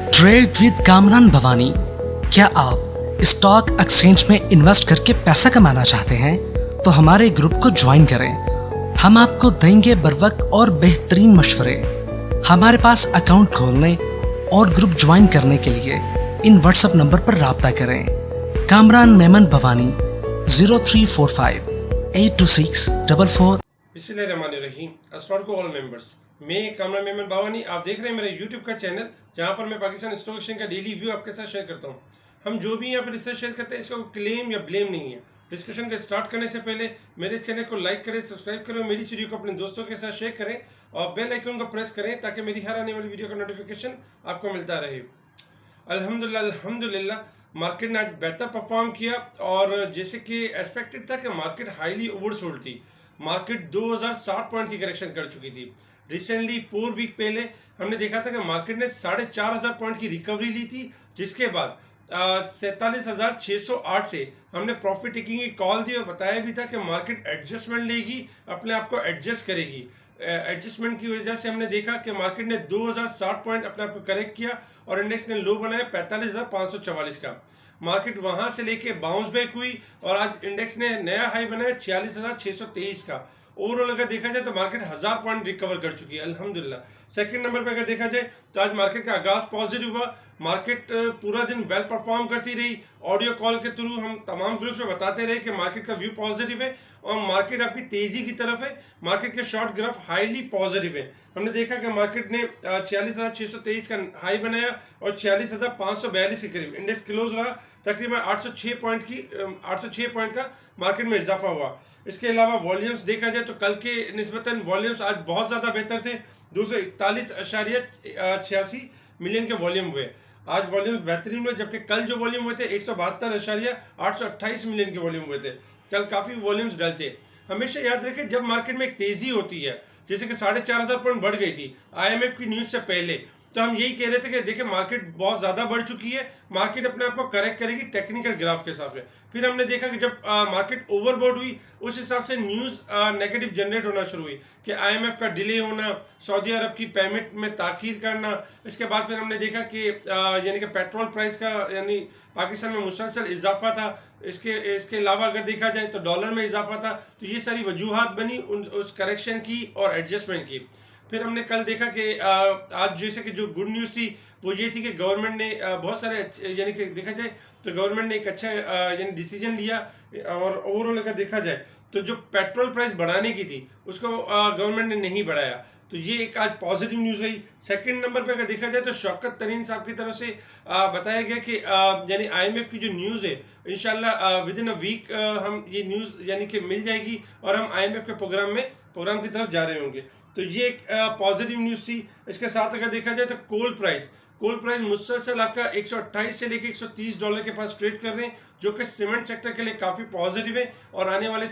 Trade with Kamran Bhavani. क्या आप stock exchange में इन्वेस्ट करके पैसा कमाना चाहते हैं तो हमारे ग्रुप को ज्वाइन करें। हम आपको देंगे बर वक्त और बेहतरीन मशवरे। हमारे पास अकाउंट खोलने और ग्रुप ज्वाइन करने के लिए इन व्हाट्सएप नंबर पर राब्ता करें। कामरान मेमन भवानी 0345 82644। बिस्मिल्लाहिर्रहमानिर्रहीम। अस्सलाम वालेकुम ऑल मेंबर्स। मैं कामरान मेमन भवानी, आप देख रहे हैं मेरे यूट्यूब का चैनल जहां पर मैं पाकिस्तान स्टॉक एक्सचेंज का डेली व्यू आपके साथ शेयर करता हूं। हम जो भी यहाँ पर रिसर्च शेयर करते हैं इसका क्लेम या ब्लेम नहीं है। डिस्कशन का स्टार्ट करने से पहले मेरे चैनल को लाइक करें, सब्सक्राइब करें और मेरी वीडियो को अपने दोस्तों के साथ शेयर करें और बेल आइकन को प्रेस करें ताकि मेरी हर आने वाली वीडियो का नोटिफिकेशन आपको मिलता रहे। अल्हम्दुलिल्लाह मार्केट ने आज बेहतर परफॉर्म किया और जैसे कि एक्सपेक्टेड था कि मार्केट हाईली ओवरसोल्ड थी। मार्केट 2060 पॉइंट की करेक्शन कर चुकी थी। रिसेंटली 4 वीक पहले हमने देखा था कि मार्केट ने 4500 पॉइंट की रिकवरी ली थी, जिसके बाद 47,608 से हमने प्रॉफिट टेकिंग की कॉल दी और बताया भी था कि मार्केट एडजस्टमेंट लेगी, अपने आप को एडजस्ट करेगी। एडजस्टमेंट की वजह से हमने देखा कि मार्केट ने 2060 पॉइंट अपने आप को करेक्ट किया और इंडेक्स ने लो बनाया 45,544 का। मार्केट वहां से लेके बाउंस बैक हुई और आज इंडेक्स ने नया हाई बनाया 46,623 का। ओवरऑल अगर देखा जाए तो मार्केट 1000 पॉइंट रिकवर कर चुकी है अल्हम्दुलिल्लाह। सेकंड नंबर पे अगर देखा जाए तो आज मार्केट का आगाज पॉजिटिव हुआ। मार्केट पूरा दिन वेल परफॉर्म करती रही। ऑडियो कॉल के थ्रू हम तमाम ग्रुप्स में बताते रहे कि मार्केट का व्यू पॉजिटिव है और मार्केट आपकी तेजी की तरफ है। मार्केट के शॉर्ट ग्राफ हाईली पॉजिटिव है। हमने देखा कि मार्केट ने 46,623 का हाई बनाया और 46,542 के करीब इंडेक्स क्लोज रहा। तकरीबन 806 पॉइंट का मार्केट में इजाफा हुआ। इसके अलावा वॉल्यूम्स देखा जाए तो कल के निस्बतन वॉल्यूम्स आज बहुत ज्यादा बेहतर थे। 241.86 मिलियन के वॉल्यूम हुए। आज वॉल्यूम्स बेहतरीन हुए, जबकि कल जो वॉल्यूम हुए थे 172.828 मिलियन के वॉल्यूम हुए थे। कल काफी वॉल्यूम्स डल थे। हमेशा याद रखें जब मार्केट में एक तेजी होती है, जैसे कि 4,500 पॉइंट बढ़ गई थी आईएमएफ की न्यूज से पहले, तो हम यही कह रहे थे कि देखिए मार्केट बहुत ज्यादा बढ़ चुकी है, मार्केट अपने आप को करेक्ट करेगी टेक्निकल ग्राफ के हिसाब से। फिर हमने देखा कि जब मार्केट ओवरबॉट हुई उस हिसाब से न्यूज नेगेटिव जनरेट होना शुरू हुई कि आईएमएफ का डिले होना, सऊदी अरब की पेमेंट में ताखीर करना। इसके बाद फिर हमने देखा कि यानी कि पेट्रोल प्राइस का यानी पाकिस्तान में मुसलसल इजाफा था। इसके अलावा अगर देखा जाए तो डॉलर में इजाफा था। तो ये सारी वजूहात बनी उस करेक्शन की और एडजस्टमेंट की। फिर हमने कल देखा कि आज जैसे कि जो गुड न्यूज थी वो ये थी कि गवर्नमेंट ने बहुत सारे यानी कि देखा जाए तो गवर्नमेंट ने एक अच्छा यानी डिसीजन लिया और ओवरऑल अगर देखा जाए तो जो पेट्रोल प्राइस बढ़ाने की थी उसको गवर्नमेंट ने नहीं बढ़ाया। तो ये एक आज पॉजिटिव न्यूज रही। सेकंड नंबर पे अगर देखा जाए तो शौकत तरीन साहब की तरफ से बताया गया कि यानी आईएमएफ की जो न्यूज है इंशाल्लाह विद इन अ वीक हम ये न्यूज यानी कि मिल जाएगी और हम आईएमएफ के प्रोग्राम की तरफ जा रहे होंगे। तो ये एक पॉजिटिव न्यूज थी। इसके साथ अगर देखा जाए तो कोल प्राइस मुसलसल आपका 128 से लेकर 130 डॉलर के पास ट्रेड कर रहे हैं, जो कि सीमेंट सेक्टर के लिए काफी पॉजिटिव है और आने वाले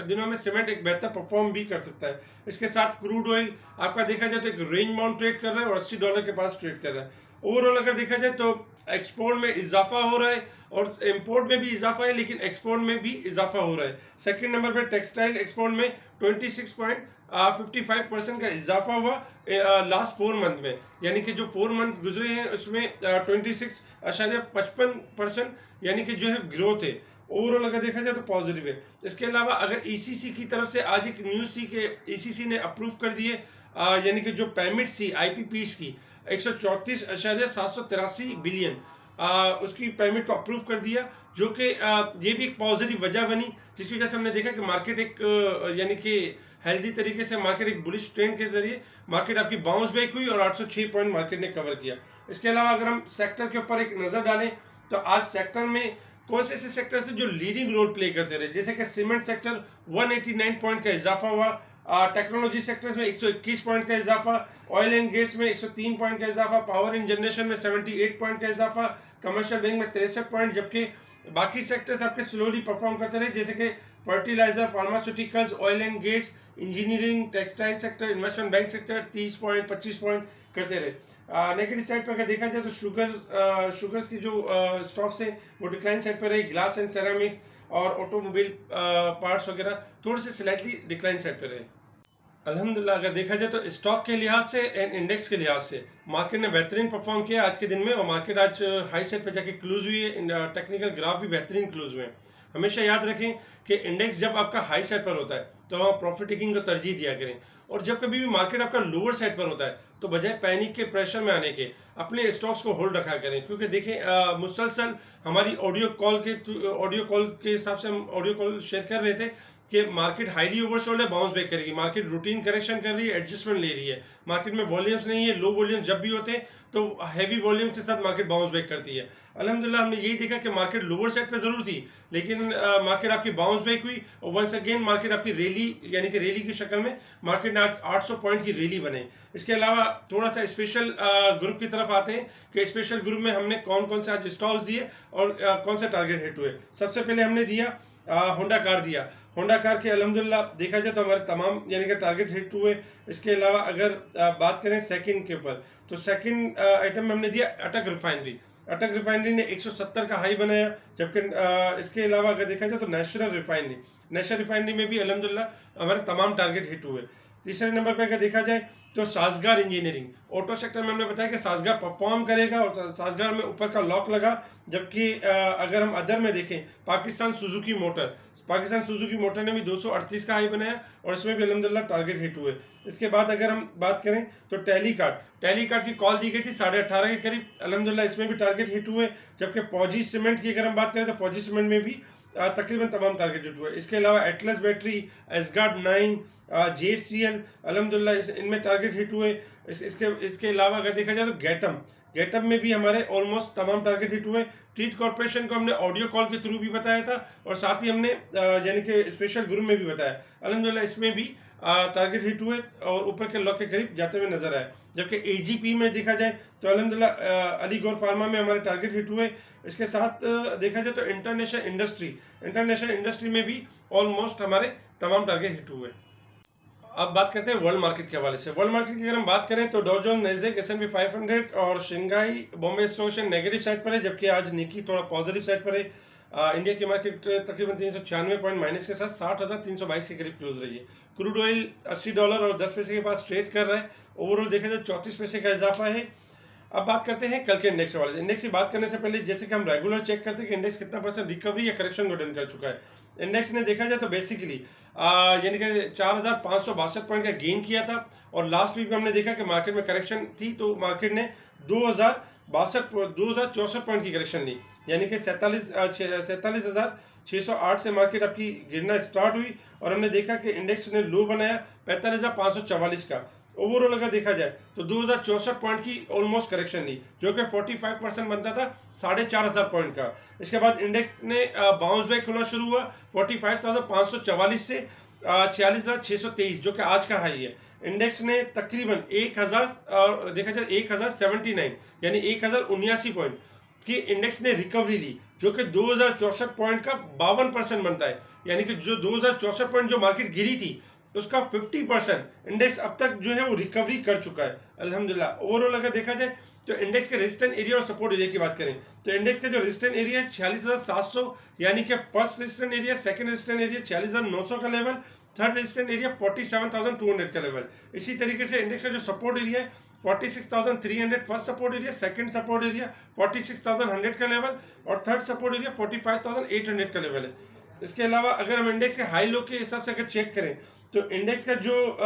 दिनों में सीमेंट एक बेहतर परफॉर्म भी कर सकता है। इसके साथ क्रूड ऑयल आपका देखा जाए तो एक रेंज बाउंड ट्रेड कर रहा है और 80 डॉलर के पास ट्रेड कर रहा है। ओवरऑल अगर देखा जाए तो एक्सपोर्ट में इजाफा हो रहा है और इंपोर्ट में भी इजाफा है, लेकिन एक्सपोर्ट में भी इजाफा हो रहा है। सेकंड नंबर पर टेक्सटाइल एक्सपोर्ट में 26.55% का इजाफा हुआ लास्ट 4 मंथ में, यानी कि जो 4 मंथ गुजरे हैं उसमें 26.55% यानी कि जो है ग्रोथ है। ओवरऑल अगर देखा जाए तो पॉजिटिव है। इसके अलावा अगर ईसीसी की तरफ से आज एक न्यूज थी कि ईसीसी ने अप्रूव कर दिए यानी कि जो पेमेंट थी आईपीपीस की 134.783 बिलियन उसकी पेमेंट को अप्रूव कर दिया, जो कि ये भी एक पॉजिटिव वजह बनी, जिसकी वजह से हमने देखा कि मार्केट एक यानी कि हेल्दी तरीके से मार्केट एक बुलिश ट्रेंड के जरिए मार्केट आपकी बाउंस बैक हुई और 806 पॉइंट मार्केट ने कवर किया। इसके अलावा अगर हम सेक्टर के ऊपर एक नजर डालें तो आज सेक्टर में कौन से ऐसे सेक्टर से जो लीडिंग रोल प्ले करते रहे, जैसे कि सीमेंट सेक्टर 189 पॉइंट का इजाफा हुआ, टेक्नोलॉजी सेक्टर्स में 121 पॉइंट का इजाफा, ऑयल एंड गैस में 103 पॉइंट का इजाफा, पावर एंड जनरेशन में 78 पॉइंट का इजाफा, कमर्शियल बैंक में 63 पॉइंट, जबकि बाकी सेक्टर्स आपके स्लोली परफॉर्म करते रहे, जैसे कि fertiliser, pharmaceuticals, oil and gas, engineering, textile sector, investment bank sector 30 point 25 point करते रहे। नेगेटिव साइड पर अगर देखा जाए तो शुगर्स की जो स्टॉक्स हैं वो डिक्लाइन साइड पर रही। ग्लास एंड सेरामिक्स और ऑटोमोबाइल पार्ट्स वगैरह थोड़े से स्लाइटली डिक्लाइन साइड पर रहे। अल्हम्दुलिल्लाह अगर देखा जाए तो स्टॉक के लिहाज से एंड इंडेक्स के लिहाज से मार्केट ने बेहतरीन परफॉर्म किया आज के दिन में, और मार्केट आज हाई साइड पे जाके क्लोज हुई है। टेक्निकल ग्राफ भी बेहतरीन क्लोज हुए हैं। हमेशा याद रखें कि इंडेक्स जब आपका हाई साइड पर होता है तो आप प्रॉफिट टेकिंग को तरजीह दिया करें, और जब कभी भी मार्केट आपका लोअर साइड पर होता है तो बजाय पैनिक के प्रेशर में आने के अपने स्टॉक्स को होल्ड रखा करें। क्योंकि देखें मुसलसल हमारी ऑडियो कॉल के हिसाब से हम ऑडियो कॉल शेयर कर रहे थे कि मार्केट हाईली ओवरसोल्ड है, बाउंस बैक करेगी, मार्केट रूटीन करेक्शन कर रही है, एडजस्टमेंट ले रही है, मार्केट में वॉल्यूम्स नहीं है, लो वॉल्यूम जब भी होते हैं तो हैवी वॉल्यूम के साथ मार्केट बाउंस बैक करती है। अल्हम्दुलिल्लाह हमने यही देखा कि मार्केट लोअर साइड पे जरूर थी, लेकिन मार्केट आपकी बाउंस बैक हुई, और वंस अगेन मार्केट आपकी रैली यानी कि रैली की शक्ल में मार्केट ने आज 800 पॉइंट की रैली बने। इसके अलावा थोड़ा सा स्पेशल ग्रुप की तरफ आते हैं कि स्पेशल ग्रुप में हमने कौन कौन से आज स्टॉक्स दिए और कौन से टारगेट हिट हुए। सबसे पहले हमने दिया होंडा कार दिया। होंडा कार के अल्हम्दुलिल्लाह देखा जाए तो हमारे तमाम यानी कि टारगेट हिट हुए। इसके अलावा अगर बात करें सेकंड के ऊपर, तो सेकंड आइटम में हमने दिया अटक रिफाइनरी। अटक रिफाइनरी ने 170 का हाई बनाया, जबकि इसके अलावा अगर देखा जाए तो नेशनल रिफाइनरी में भी अल्हम्दुलिल्लाह हमारे तमाम टारगेट हिट हुए। तीसरे नंबर पर अगर देखा जाए तो साजगार इंजीनियरिंग, ऑटो सेक्टर में हमने बताया कि साजगार परफॉर्म करेगा और साजगार में ऊपर का लॉक लगा। जबकि अगर हम अदर में देखें पाकिस्तान सुजुकी मोटर ने भी 238 का हाई बनाया और इसमें भी अल्हम्दुलिल्लाह टारगेट हिट हुए। इसके बाद अगर हम बात करें तो टेलीकार्ट की कॉल दी गई थी 18.5 के करीब, अल्हम्दुलिल्लाह इसमें भी टारगेट हिट हुए। जबकि फौजी सीमेंट की अगर हम बात करें तो फौजी सीमेंट में भी तकरीबन तमाम टारगेट हिट हुए। इसके अलावा एटलस बैटरी, एसगार्ड 9, JCL अल्हम्दुलिल्लाह इनमें टारगेट हिट हुए। इसके अलावा अगर देखा जाए तो गेटम में भी हमारे ऑलमोस्ट तमाम टारगेट हिट हुए। ट्रीट कॉर्पोरेशन को हमने ऑडियो कॉल के थ्रू भी बताया था और साथ ही हमने यानी कि स्पेशल ग्रुप में भी बताया, अल्हम्दुलिल्लाह इसमें भी टारगेट हिट हुए और ऊपर के लॉक के करीब जाते हुए नजर आए। जबकि AGP में देखा जाए तो अल्हम्दुलिल्लाह अली गौर फार्मा में हमारे टारगेट हिट हुए। इसके साथ देखा जाए तो इंटरनेशनल इंडस्ट्री में भी ऑलमोस्ट हमारे तमाम टारगेट हिट हुए। अब बात करते हैं वर्ल्ड मार्केट के हवाले से। वर्ल्ड मार्केट की अगर हम बात करें तो डॉ जोन्स, नैस्डैक, S&P 500 और Shanghai Bombay stock exchange negative side पर है, जबकि आज निकी थोड़ा पॉजिटिव साइड पर है। इंडिया की मार्केट तकरीबन 396 पॉइंट माइनस के साथ 60,322 के करीब क्लोज रही है। क्रूड ऑयल $80 और 10 पैसे के पास ट्रेड कर रहा है। ओवरऑल देखा जाए 34 पैसे का इजाफा है। अब बात करते हैं कल के इंडेक्स के हवाले से। इंडेक्स की बात करने से पहले जैसे कि हम रेगुलर चेक करते हैं कि इंडेक्स कितना परसेंट रिकवरी या करेक्शन को डन कर चुका है। इंडेक्स ने देखा जाए तो बेसिकली यानी कि 4,562 पॉइंट का गेन किया था, और लास्ट वीक में हमने देखा कि मार्केट में करेक्शन थी तो मार्केट ने 2,64 पॉइंट की करेक्शन ली, यानी कि 47,608 से मार्केट आपकी गिरना स्टार्ट हुई, और हमने देखा कि इंडेक्स ने लो बनाया 45,544 का। ओवरऑल अगर देखा जाए तो 2,064 पॉइंट की ऑलमोस्ट करेक्शन ली, जो कि 45% बनता था 4,500 पॉइंट का। इसके बाद इंडेक्स ने बाउंस बैक होना शुरू हुआ 45,544 से 46,623, जो कि आज का हाई है। इंडेक्स ने तकरीबन 1000 और देखा जाए 1079 यानी 1079 पॉइंट की इंडेक्स ने रिकवरी ली, जो कि 2,064 पॉइंट का 52% बनता है। यानी कि जो 2,064 पॉइंट जो मार्केट गिरी थी उसका 50% इंडेक्स अब तक जो है वो रिकवरी कर चुका है अल्हम्दुलिल्लाह। ओवरऑल अगर देखा जाए तो इंडेक्स के रेजिस्टेंस एरिया और सपोर्ट एरिया की बात करें तो इंडेक्स का जो रेजिस्टेंस एरिया है 46,700, यानी कि first resistance area, second resistance area 46,900 का लेवल, थर्ड रेजिस्टेंस एरिया 47,200 का लेवल। इसी तरीके से इंडेक्स का जो सपोर्ट एरिया है 46,300 first support area, second support area 46,100 का लेवल, और थर्ड सपोर्ट एरिया 45,800 का लेवल है। इसके अलावा अगर हम इंडेक्स के हाई लो के हिसाब से अगर चेक करें तो इंडेक्स का जो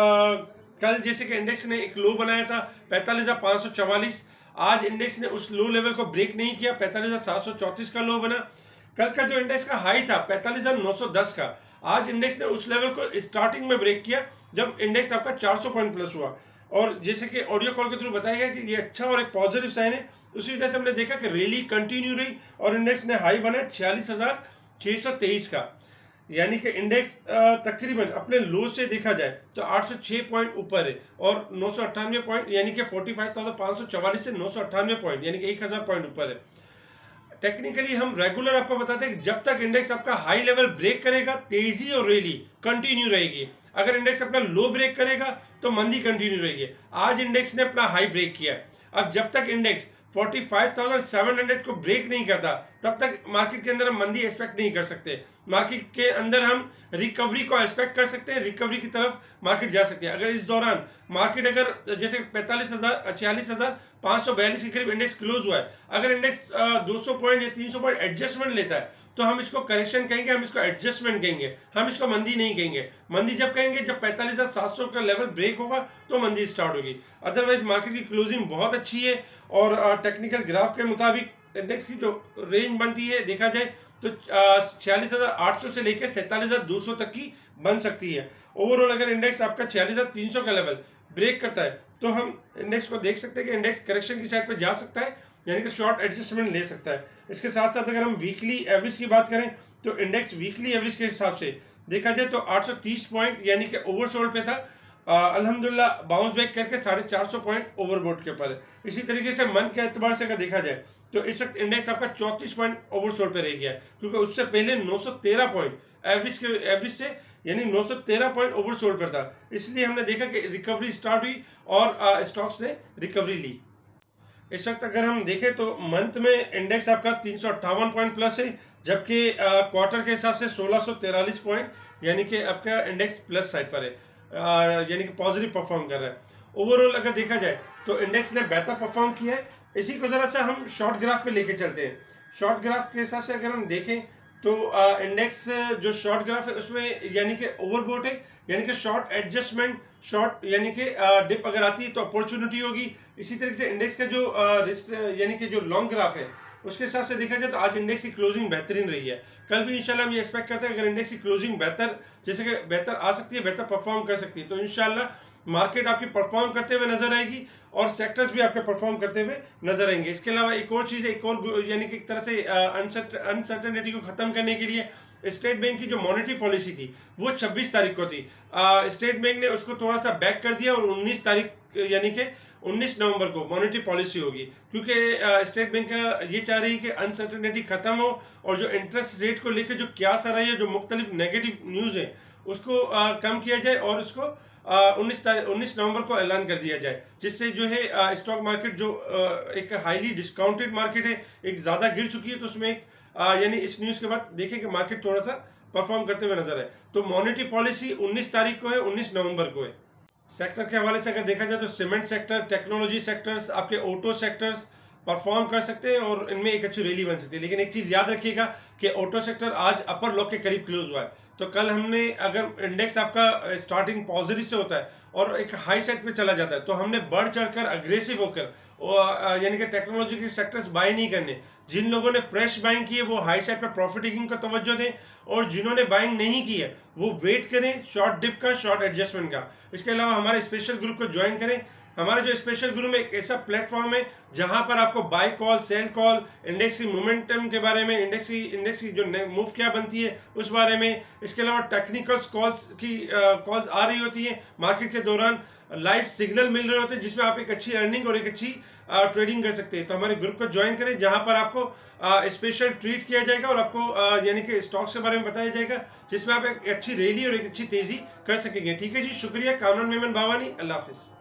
कल जैसे कि इंडेक्स ने एक लो बनाया था 45,544, आज इंडेक्स ने उस लो लेवल को ब्रेक नहीं किया, 45,734 का लो बना। कल का जो इंडेक्स का हाई था 45,910 का, आज इंडेक्स ने उस लेवल को स्टार्टिंग में ब्रेक किया जब इंडेक्स आपका 400 पॉइंट प्लस हुआ, और जैसे कि ऑडियो कॉल के थ्रू बताया गया कि ये अच्छा और एक पॉजिटिव साइन है। उसी वजह से हमने देखा कि रैली कंटिन्यू रही और इंडेक्स ने हाई बनाया 46,623 का, यानी कि इंडेक्स तकरीबन अपने लो से देखा जाए तो 806 पॉइंट ऊपर है, और 998 पॉइंट यानी कि 45,544 से 998 पॉइंट यानी कि 1000 पॉइंट ऊपर है। टेक्निकली हम रेगुलर आपको बताते हैं कि जब तक इंडेक्स आपका हाई लेवल ब्रेक करेगा तेजी और रैली कंटिन्यू रहेगी। अगर इंडेक्स अपना लो ब्रेक करेगा तो मंदी कंटिन्यू रहेगी। आज इंडेक्स ने अपना हाई ब्रेक किया। अब जब तक इंडेक्स 45,700 को ब्रेक नहीं करता, तब तक मार्केट के अंदर हम मंदी एक्सपेक्ट नहीं कर सकते। मार्केट के अंदर हम रिकवरी को एक्सपेक्ट कर सकते हैं, रिकवरी की तरफ मार्केट जा सकती है। अगर इस दौरान मार्केट अगर जैसे 46,542 के करीब इंडेक्स क्लोज हुआ है, अगर इंडेक्स 200 पॉइंट या 300 पॉइंट एडजस्टमेंट लेता है तो हम इसको करेक्शन कहेंगे, हम इसको एडजस्टमेंट कहेंगे, हम इसको मंदी नहीं कहेंगे। मंदी जब कहेंगे जब 45,700 का लेवल ब्रेक होगा तो मंदी स्टार्ट होगी। अदरवाइज मार्केट की क्लोजिंग बहुत अच्छी है और टेक्निकल ग्राफ के मुताबिक इंडेक्स की जो रेंज बनती है देखा जाए तो 46,800 से लेकर 47,200 तक की बन सकती है। ओवरऑल अगर इंडेक्स आपका 46,300 का लेवल ब्रेक करता है तो हम इंडेक्स को देख सकते हैं कि इंडेक्स करेक्शन की साइड पर जा सकता है, यानी कि शॉर्ट एडजस्टमेंट ले सकता है। इसके साथ साथ अगर हम वीकली एवरेज की बात करें तो इंडेक्स वीकली एवरेज के हिसाब से देखा जाए तो 830 पॉइंट यानी कि ओवरसोल्ड पे था, अल्हम्दुलिल्लाह बाउंस बैक करके 450 पॉइंट ओवरबोट के ऊपर है। इसी तरीके से मंथ के एतबार से अगर देखा जाए तो इस वक्त इंडेक्स आपका 34 पॉइंट ओवरसोल्ड पे रह गया है, क्योंकि उससे पहले 913 पॉइंट एवरेज से यानी 913 पॉइंट ओवरसोल्ड पर था। इसलिए हमने देखा कि रिकवरी स्टार्ट हुई और स्टॉक्स ने रिकवरी ली। इस वक्त अगर हम देखें तो मंथ में इंडेक्स आपका 358 पॉइंट प्लस है, जबकि क्वार्टर के हिसाब से 1643 पॉइंट यानी कि आपका इंडेक्स प्लस साइड पर है, यानी कि पॉजिटिव परफॉर्म कर रहा है। ओवरऑल अगर देखा जाए तो इंडेक्स ने बेहतर परफॉर्म किया है। इसी को जरा सा हम शॉर्ट ग्राफ पे लेके चलते हैं। शॉर्ट ग्राफ के हिसाब से अगर हम देखें तो इंडेक्स जो शॉर्ट ग्राफ है उसमें यानी कि ओवरबोट है, यानी कि शॉर्ट एडजस्टमेंट, शॉर्ट यानी कि डिप अगर आती है तो अपॉर्चुनिटी होगी। इसी तरीके से इंडेक्स का जो यानी कि जो लॉन्ग ग्राफ है उसके हिसाब से देखा जाए तो आज इंडेक्स की क्लोजिंग बेहतरीन रही है। कल भी इंशाल्लाह हम ये एक्सपेक्ट करते हैं अगर इंडेक्स की क्लोजिंग बेहतर जैसे कि बेहतर आ सकती है, बेहतर परफॉर्म कर सकती है, तो इंशाल्लाह मार्केट आपकी परफॉर्म करते हुए नजर आएगी और सेक्टर्स भी आपके परफॉर्म करते हुए नजर आएंगे। इसके अलावा एक और चीज है, एक और यानी कि एक तरह से अनसर्टेनिटी को खत्म करने के लिए स्टेट बैंक की जो मॉनेटरी पॉलिसी थी वो 26 तारीख को थी। स्टेट बैंक ने उसको थोड़ा सा बैक कर दिया और 19 तारीख यानी कि 19 नवंबर को मॉनेटरी पॉलिसी होगी, क्योंकि स्टेट बैंक का ये चाह रही है कि अनसर्टेनिटी खत्म हो और जो इंटरेस्ट रेट को लेकर जो क्यास आ रही है, जो मुख्तलिफ नेगेटिव न्यूज है उसको कम किया जाए और उसको 19 नवंबर को ऐलान कर दिया जाए, जिससे जो है स्टॉक मार्केट जो एक हाईली डिस्काउंटेड मार्केट है, एक ज्यादा गिर चुकी है, तो उसमें एक यानी इस न्यूज के बाद देखें कि मार्केट थोड़ा सा परफॉर्म करते हुए नजर आए। तो मॉनेटरी पॉलिसी 19 तारीख को है, 19 नवंबर को है। सेक्टर के हवाले से अगर देखा जाए तो सीमेंट सेक्टर, टेक्नोलॉजी सेक्टर्स, आपके ऑटो सेक्टर्स परफॉर्म कर सकते हैं और इनमें एक अच्छी रैली बन सकती है। लेकिन एक चीज याद रखिएगा कि ऑटो सेक्टर आज अपर लॉ के करीब क्लोज हुआ है, तो कल हमने अगर इंडेक्स आपका स्टार्टिंग पॉजिटिव से होता है और एक हाई साइड पे चला जाता है तो हमने बढ़ चढ़कर अग्रेसिव होकर यानी कि टेक्नोलॉजी के सेक्टर्स बाय नहीं करने। जिन लोगों ने फ्रेश बाइंग की है वो हाई साइड पे प्रॉफिट टेकिंग का तवज्जो दें और जिन्होंने बाइंग नहीं की है वो वेट करें शॉर्ट डिप का, शॉर्ट एडजस्टमेंट का। इसके अलावा हमारे स्पेशल ग्रुप को ज्वाइन करें। हमारे जो स्पेशल ग्रुप में एक ऐसा प्लेटफॉर्म है जहां पर आपको buy call, sell call, index की मोमेंटम के बारे में, इंडेक्स की जो मूव क्या बनती है उस बारे में, इसके अलावा टेक्निकल कॉल्स की कॉल्स आ रही होती है मार्केट के दौरान, लाइव सिग्नल मिल रहे होते हैं जिसमें आप एक अच्छी अर्निंग और एक अच्छी ट्रेडिंग कर सकते हैं। तो हमारे ग्रुप को ज्वाइन करें जहां पर आपको स्पेशल ट्रीट किया जाएगा और आपको यानी कि स्टॉक्स के बारे में बताया जाएगा, जिसमें आप एक अच्छी रैली और एक अच्छी तेजी कर सकेंगे। ठीक है जी, शुक्रिया। कामरान मेमन बावानी, अल्लाह हाफिज।